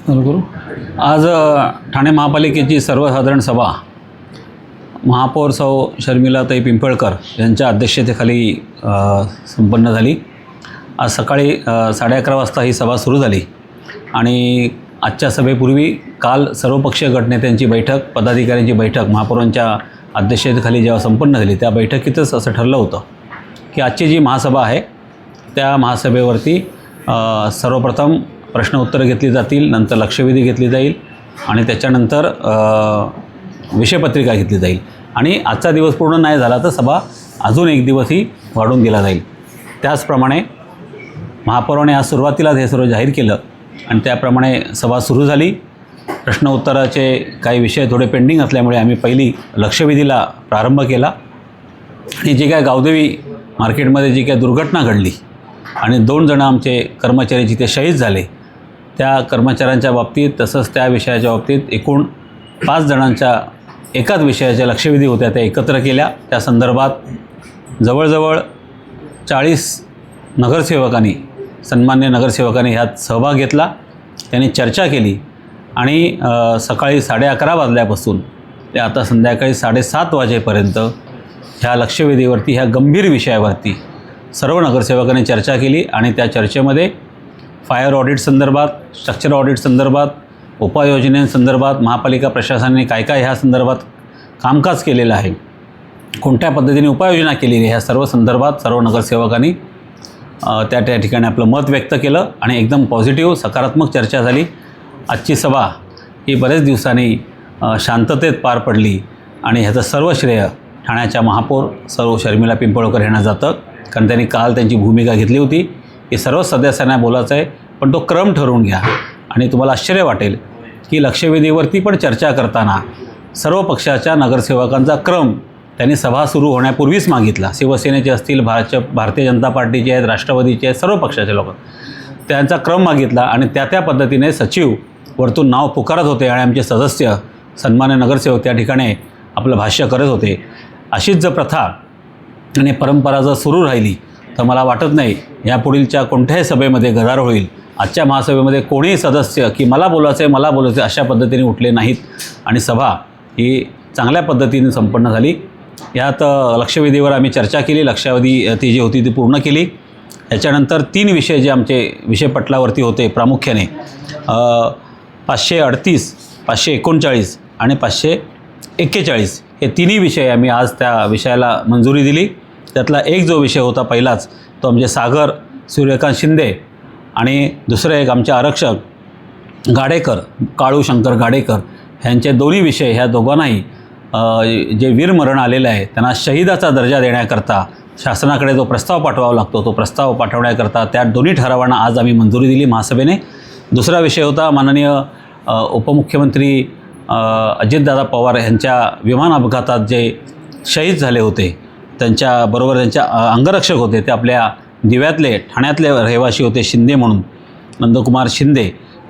करू आज ठाणे महापालिकेची सर्वसाधारण सभा महापौर सौ शर्मिलाताई पिंपळकर यांच्या अध्यक्षतेखाली संपन्न झाली। आज सकाळी 11:30 वाजता ही सभा सुरू झाली आणि आजच्या सभेपूर्वी काल सर्वपक्षीय गटनेत्यांची बैठक, पदाधिकाऱ्यांची बैठक महापौरांच्या अध्यक्षतेखाली जेव्हा संपन्न झाली त्या बैठकीतच असं ठरलं होतं की आजची जी महासभा आहे त्या महासभेवरती सर्वप्रथम प्रश्न उत्तरं घेतली जातील, नंतर लक्षवेधी घेतली जाईल आणि त्याच्यानंतर विषयपत्रिका घेतली जाईल आणि आजचा दिवस पूर्ण नाही झाला तर सभा अजून एक दिवसही वाढवून दिला जाईल। त्याचप्रमाणे महापौराने आज सुरुवातीलाच हे सर्व जाहीर केलं आणि त्याप्रमाणे सभा सुरू झाली। प्रश्न उत्तराचे काही विषय थोडे पेंडिंग असल्यामुळे आम्ही पहिली लक्षवेधीला प्रारंभ केला आणि जे काय गावदेवी मार्केटमध्ये जी काय दुर्घटना घडली आणि 2 जण आमचे कर्मचारी जिथे शहीद झाले त्या कर्मचाऱ्यांच्या बाबतीत तसंच त्या विषयाच्या बाबतीत एकूण 5 जणांच्या एकाच विषयाच्या लक्षवेधी होत्या त्या एकत्र केल्या। त्या संदर्भात जवळजवळ 40 नगरसेवकांनी, सन्मान्य नगरसेवकांनी ह्यात सहभाग घेतला, त्यांनी चर्चा केली आणि सकाळी 11:30 वाजल्यापासून ते आता संध्याकाळी 7:30 वाजेपर्यंत ह्या लक्षवेधीवरती, ह्या गंभीर विषयावरती सर्व नगरसेवकांनी चर्चा केली आणि त्या चर्चेमध्ये फायर ऑडिट संदर्भात, स्ट्रक्चर ऑडिट संदर्भात, उपाययोजनेसंदर्भात, महापालिका प्रशासनाने काय काय ह्या संदर्भात कामकाज केलेलं आहे, कोणत्या पद्धतीने उपाययोजना केलेली आहे, ह्या सर्व संदर्भात सर्व नगरसेवकांनी त्या ठिकाणी आपलं मत व्यक्त केलं आणि एकदम पॉझिटिव्ह सकारात्मक चर्चा झाली। आजची सभा ही बरेच दिवसांनी शांततेत पार पडली आणि ह्याचं सर्व श्रेय ठाण्याच्या महापौर सौ शर्मिला पिंपळकर यांना जातं, कारण त्यांनी काल त्यांची भूमिका घेतली होती की सर्व सदस्यांना बोलायचं आहे पण तो क्रम ठरवून घ्या। आणि तुम्हाला आश्चर्य वाटेल की लक्षवेधीवरती पण चर्चा करताना सर्व पक्षाच्या नगरसेवकांचा क्रम त्यांनी सभा सुरू होण्यापूर्वीच मागितला। शिवसेनेचे असतील, भारतीय जनता पार्टीचे आहेत, राष्ट्रवादीचे आहेत, सर्व पक्षाचे लोक त्यांचा क्रम मागितला आणि त्या पद्धतीने सचिव वरतून नाव पुकारत होते आणि आमचे सदस्य सन्मान्य नगरसेवक त्या ठिकाणी आपलं भाष्य करत होते। अशीच जर प्रथा आणि परंपरा जर सुरू राहिली तर मला वाटत नाही यापुढीलच्या कोणत्याही सभेमध्ये गदारोळ होईल। आजच्या महासभेमध्ये कोणीही सदस्य की मला बोलायचं आहे, मला बोलायचं आहे अशा पद्धतीने उठले नाहीत आणि सभा ही चांगल्या पद्धतीने संपन्न झाली। यात लक्षवेधीवर आम्ही चर्चा केली, लक्षवेधी ती जी होती ती पूर्ण केली। याच्यानंतर 3 विषय जे आमचे विषयपटलावरती होते प्रामुख्याने 538, 539 आणि 541 हे तिन्ही विषय आम्ही आज त्या विषयाला मंजुरी दिली। त्यातला एक जो विषय होता पहिलाच तो आमचे सागर सूर्यकांत शिंदे आणि दुसरं एक आमचे आरक्षक गाडेकर, काळू शंकर गाडेकर ह्यांचे दोन्ही विषय, ह्या दोघांनाही जे वीरमरण आलेलं आहे त्यांना शहीदाचा दर्जा देण्याकरता शासनाकडे जो प्रस्ताव पाठवावा लागतो तो प्रस्ताव पाठवण्याकरता त्या दोन्ही ठरावांना आज आम्ही मंजुरी दिली महासभेने। दुसरा विषय होता माननीय उपमुख्यमंत्री अजितदादा पवार यांच्या विमान अपघातात जे शहीद झाले होते त्यांच्याबरोबर त्यांच्या अंगरक्षक होते ते आपल्या दिव्यातले, ठाण्यातले रहिवासी होते शिंदे म्हणून, नंदकुमार शिंदे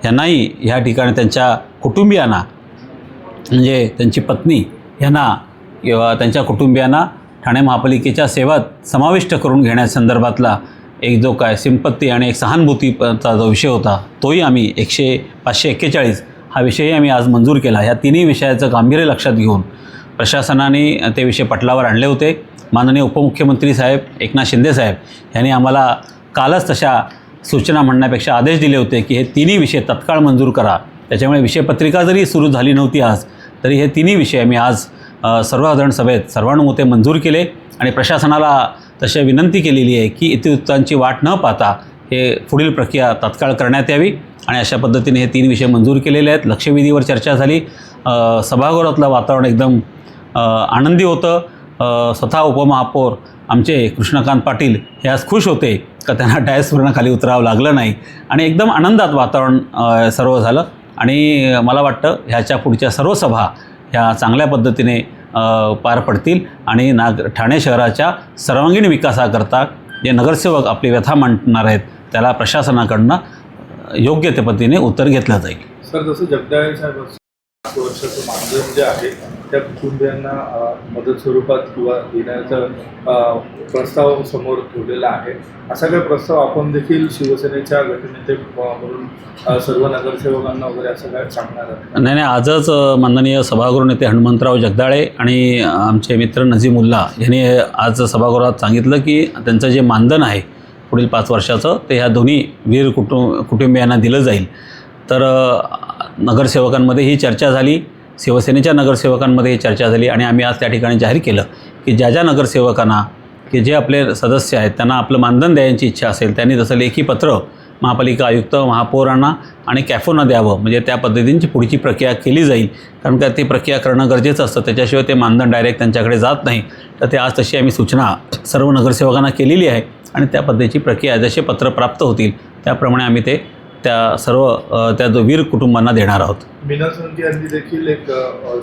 यांनाही ह्या ठिकाणी त्यांच्या कुटुंबियांना म्हणजे त्यांची पत्नी यांना किंवा त्यांच्या कुटुंबियांना ठाणे महापालिकेच्या सेवात समाविष्ट करून घेण्यासंदर्भातला एक जो काय सिंपत्ती आणि एक सहानुभूतीचा जो विषय होता तोही आम्ही 541 हा विषयही आम्ही आज मंजूर केला। ह्या तिन्ही विषयाचं गांभीर्य लक्षात घेऊन प्रशासनाने ते विषय पटलावर आणले होते। माननीय उपमुख्यमंत्री साहेब एकनाथ शिंदे साहेब यांनी आम्हाला कालच तशा सूचना म्हणण्यापेक्षा आदेश दिले होते की हे तिन्ही विषय तत्काळ मंजूर करा। त्याच्यामुळे विषयपत्रिका जरी सुरू झाली नव्हती आज तरी हे तिन्ही विषय आम्ही आज सर्वसाधारण सभेत सर्वानुमते मंजूर केले आणि प्रशासनाला तशी विनंती केलेली आहे की इतिवृत्तांची वाट न पाहता हे पुढील प्रक्रिया तत्काळ करण्यात यावी आणि अशा पद्धतीने हे 3 विषय मंजूर केलेले आहेत। लक्षवेधीवर चर्चा झाली, सभागृहातलं वातावरण एकदम आनंदी होतं। स्वतः उपमहापौर आमचे कृष्णकांत पाटील हे आज खुश होते का त्यांना डायसवरनं खाली उतरावं लागलं नाही आणि एकदम आनंदात वातावरण सर्व झालं आणि मला वाटतं ह्याच्या पुढच्या सर्व सभा ह्या चांगल्या पद्धतीने पार पडतील आणि ठाणे शहराच्या सर्वांगीण विकासाकरता जे नगरसेवक आपली व्यथा मांडणार आहेत त्याला प्रशासनाकडनं योग्य त्या पद्धतीने उत्तर घेतलं जाईल। सर, जसं जगदाळे साहेब 5 वर्षाचं मानधन जे आहे त्या कुटुंबियांना मदत स्वरूपात किंवा देण्याचा प्रस्ताव समोर ठेवलेला आहे. असा काही प्रस्ताव आपण देखील शिवसेनेच्या गटनेते म्हणून सर्व नगरसेवकांना वगैरे असं काय सांगणार आहे? नाही, आजच माननीय सभागृह नेते हनुमंतराव जगदाळे आणि आमचे मित्र नजीमुल्ला यांनी आज सभागृहात सांगितलं की त्यांचं जे मानधन आहे पुढील 5 वर्षाचं ते ह्या दोन्ही वीर कुटुंबियांना दिलं जाईल. तर नगरसेवकांमध्ये ही चर्चा झाली, शिवसेनेच्या नगरसेवकांमध्ये ही चर्चा झाली आणि आम्ही आज त्या ठिकाणी जाहीर केलं की ज्या नगरसेवकांना की जे आपले सदस्य आहेत त्यांना आपलं मानधन द्यायची इच्छा असेल त्यांनी तसं लेखी पत्र महापालिका आयुक्त, महापौरांना आणि कॅफोना द्यावं. म्हणजे त्या पद्धतीची पुढची प्रक्रिया केली जाईल, कारण का ती प्रक्रिया करणं गरजेचं असतं. त्याच्याशिवाय ते मानधन डायरेक्ट त्यांच्याकडे जात नाही. तर ते आज तशी आम्ही सूचना सर्व नगरसेवकांना केलेली आहे आणि त्या पद्धतीची प्रक्रिया जसे पत्र प्राप्त होतील त्याप्रमाणे आम्ही ते त्या सर्व त्या वीर कुटुंबांना देणार आहोत. मीना सोनके यांनी देखील एक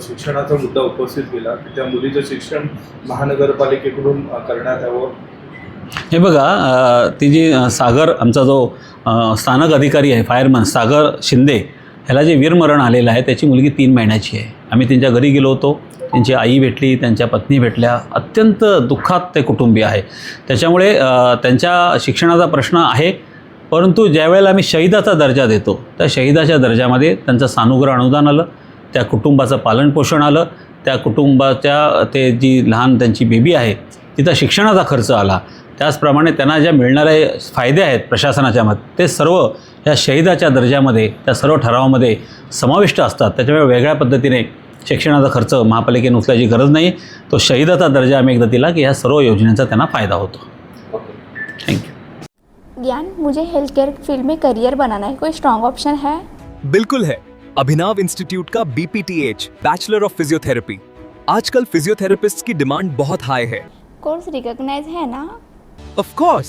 शिक्षणाचा मुद्दा उपस्थित केला की त्या मुलीचं शिक्षण महानगरपालिकेकडून करण्यात यावं. हे बघा, ती जी सागर, आमचा जो स्थानक अधिकारी आहे फायरमन सागर शिंदे, ह्याला जे वीरमरण आलेलं आहे त्याची मुलगी 3 महिन्याची आहे. आम्ही त्यांच्या घरी गेलो होतो, त्यांची आई भेटली, त्यांच्या पत्नी भेटल्या. अत्यंत दुःखात ते कुटुंबीय आहे. त्याच्यामुळे त्यांच्या शिक्षणाचा प्रश्न आहे, परंतु ज्यावेळेला आम्ही शहीदाचा दर्जा देतो त्या शहीदाच्या दर्जामध्ये त्यांचं सानुग्रह अनुदान आलं, त्या कुटुंबाचं पालनपोषण आलं, त्या कुटुंबाच्या ते जी लहान त्यांची बेबी आहे तिथं शिक्षणाचा खर्च आला. त्याचप्रमाणे त्यांना ज्या मिळणारे फायदे आहेत प्रशासनाच्या मते ते सर्व या शहीदाच्या दर्जामध्ये त्या सर्व ठरावामध्ये समाविष्ट असतात. त्याच्यामुळे वेगळ्या पद्धतीने शिक्षणाचा खर्च महापालिकेने उचलायची गरज नाही. तो शहीदाचा दर्जा आम्ही एकदा दिला की ह्या सर्व योजनांचा त्यांना फायदा होतो. थँक्यू. ज्ञान, मुझे हेल्थ केयर फील्ड में करियर बनाना है, कोई स्ट्रॉन्ग ऑप्शन है? बिल्कुल है. अभिनव इंस्टीट्यूट का BPTH बैचलर ऑफ फिजियोथेरेपी. आजकल फिजियोथेरेपिस्ट की डिमांड बहुत हाई है. कोर्स रिकॉग्नाइज है ना? ऑफ कोर्स,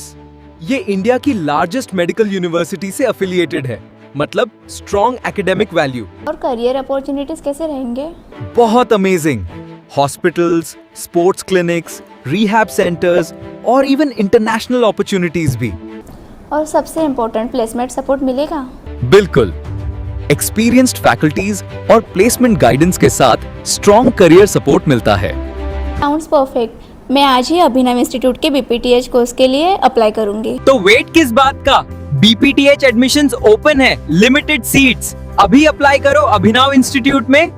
ये इंडिया की लार्जेस्ट मेडिकल यूनिवर्सिटी से एफिलिएटेड है, मतलब स्ट्रॉन्ग एकेडमिक वैल्यू. और करियर अपॉर्चुनिटीज कैसे रहेंगे? बहुत amazing. Hospitals, sports clinics, rehab centres और इवन इंटरनेशनल अपॉर्चुनिटीज भी. और सबसे इम्पोर्टेंट, प्लेसमेंट सपोर्ट मिलेगा? बिल्कुल. एक्सपीरियंस्ड फैकल्टीज और प्लेसमेंट गाइडेंस के साथ स्ट्रॉन्ग करियर सपोर्ट मिलता है. Sounds perfect. मैं आज ही अभिनव इंस्टीट्यूट के BPTH कोर्स के लिए अप्लाई करूंगी. तो वेट किस बात का? BPTH एडमिशंस ओपन है, लिमिटेड सीट्स. अभी अप्लाई करो अभिनव इंस्टीट्यूट में.